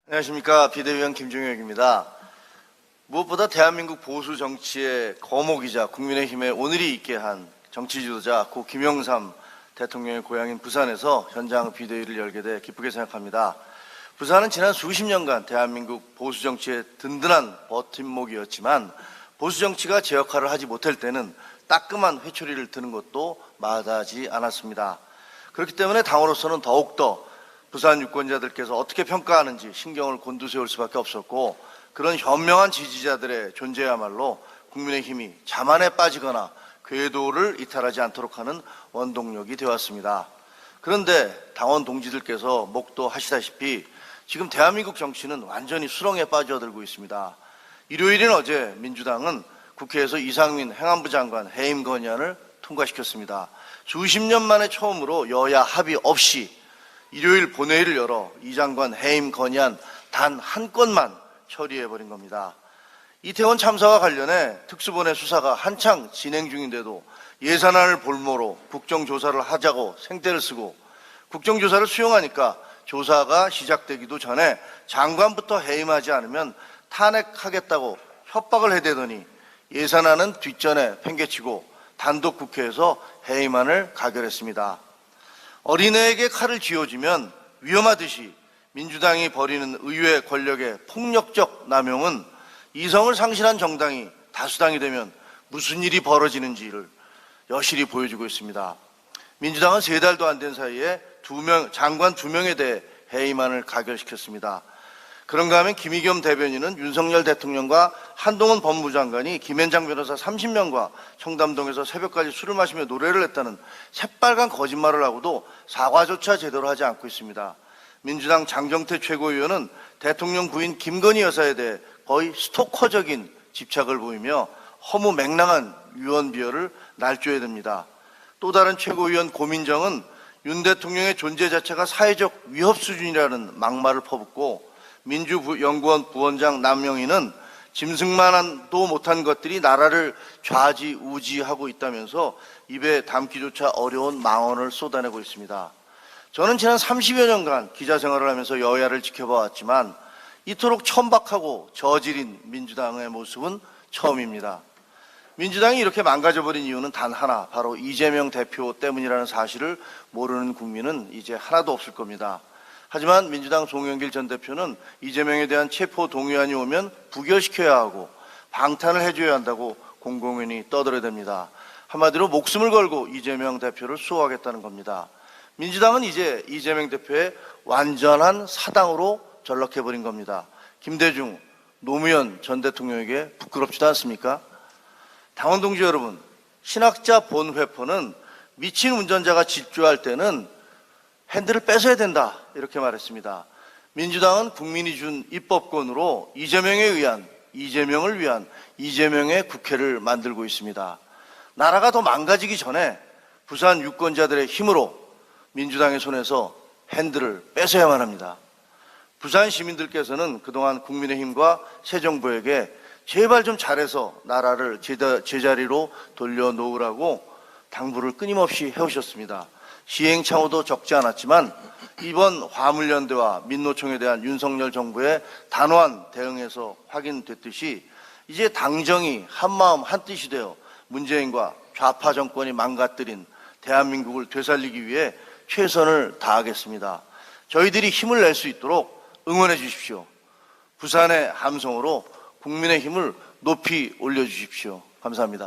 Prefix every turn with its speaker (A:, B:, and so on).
A: 안녕하십니까. 비대위원 김종혁입니다. 무엇보다 대한민국 보수 정치의 거목이자 국민의힘의 오늘이 있게 한 정치 지도자 고 김영삼 대통령의 고향인 부산에서 현장 비대위를 열게 돼 기쁘게 생각합니다. 부산은 지난 수십 년간 대한민국 보수 정치의 든든한 버팀목이었지만 보수 정치가 제 역할을 하지 못할 때는 따끔한 회초리를 드는 것도 마다하지 않았습니다. 그렇기 때문에 당으로서는 더욱더 부산 유권자들께서 어떻게 평가하는지 신경을 곤두세울 수밖에 없었고, 그런 현명한 지지자들의 존재야말로 국민의힘이 자만에 빠지거나 궤도를 이탈하지 않도록 하는 원동력이 되었습니다. 그런데 당원 동지들께서 목도하시다시피 지금 대한민국 정치는 완전히 수렁에 빠져들고 있습니다. 일요일인 어제 민주당은 국회에서 이상민 행안부 장관 해임 건의안을 통과시켰습니다. 수십 년 만에 처음으로 여야 합의 없이 일요일 본회의를 열어 이 장관 해임 건의안 단 한 건만 처리해버린 겁니다. 이태원 참사와 관련해 특수본의 수사가 한창 진행 중인데도 예산안을 볼모로 국정조사를 하자고 생떼를 쓰고, 국정조사를 수용하니까 조사가 시작되기도 전에 장관부터 해임하지 않으면 탄핵하겠다고 협박을 해대더니 예산안은 뒷전에 팽개치고 단독 국회에서 해임안을 가결했습니다. 어린애에게 칼을 쥐어주면 위험하듯이 민주당이 벌이는 의회 권력의 폭력적 남용은 이성을 상실한 정당이 다수당이 되면 무슨 일이 벌어지는지를 여실히 보여주고 있습니다. 민주당은 3달도 안 된 사이에 장관 2명에 대해 해임안을 가결시켰습니다. 그런가 하면 김의겸 대변인은 윤석열 대통령과 한동훈 법무장관이 김앤장 변호사 30명과 청담동에서 새벽까지 술을 마시며 노래를 했다는 새빨간 거짓말을 하고도 사과조차 제대로 하지 않고 있습니다. 민주당 장경태 최고위원은 대통령 부인 김건희 여사에 대해 거의 스토커적인 집착을 보이며 허무맹랑한 유언비어를 날조해야 됩니다. 또 다른 최고위원 고민정은 윤 대통령의 존재 자체가 사회적 위협 수준이라는 막말을 퍼붓고, 민주연구원 부원장 남영희는 짐승만도 못한 것들이 나라를 좌지우지하고 있다면서 입에 담기조차 어려운 망언을 쏟아내고 있습니다. 저는 지난 30여 년간 기자 생활을 하면서 여야를 지켜봐왔지만 이토록 천박하고 저질인 민주당의 모습은 처음입니다. 민주당이 이렇게 망가져버린 이유는 단 하나, 바로 이재명 대표 때문이라는 사실을 모르는 국민은 이제 하나도 없을 겁니다. 하지만 민주당 송영길 전 대표는 이재명에 대한 체포 동의안이 오면 부결시켜야 하고 방탄을 해줘야 한다고 공공연히 떠들어댑니다. 한마디로 목숨을 걸고 이재명 대표를 수호하겠다는 겁니다. 민주당은 이제 이재명 대표의 완전한 사당으로 전락해버린 겁니다. 김대중, 노무현 전 대통령에게 부끄럽지도 않습니까? 당원 동지 여러분, 신학자 본회포는 미친 운전자가 질주할 때는 핸들을 뺏어야 된다, 이렇게 말했습니다. 민주당은 국민이 준 입법권으로 이재명을 위한 이재명의 국회를 만들고 있습니다. 나라가 더 망가지기 전에 부산 유권자들의 힘으로 민주당의 손에서 핸들을 뺏어야만 합니다. 부산 시민들께서는 그동안 국민의힘과 새 정부에게 제발 좀 잘해서 나라를 제자리로 돌려놓으라고 당부를 끊임없이 해오셨습니다. 시행착오도 적지 않았지만 이번 화물연대와 민노총에 대한 윤석열 정부의 단호한 대응에서 확인됐듯이 이제 당정이 한마음 한뜻이 되어 문재인과 좌파 정권이 망가뜨린 대한민국을 되살리기 위해 최선을 다하겠습니다. 저희들이 힘을 낼 수 있도록 응원해 주십시오. 부산의 함성으로 국민의 힘을 높이 올려주십시오. 감사합니다.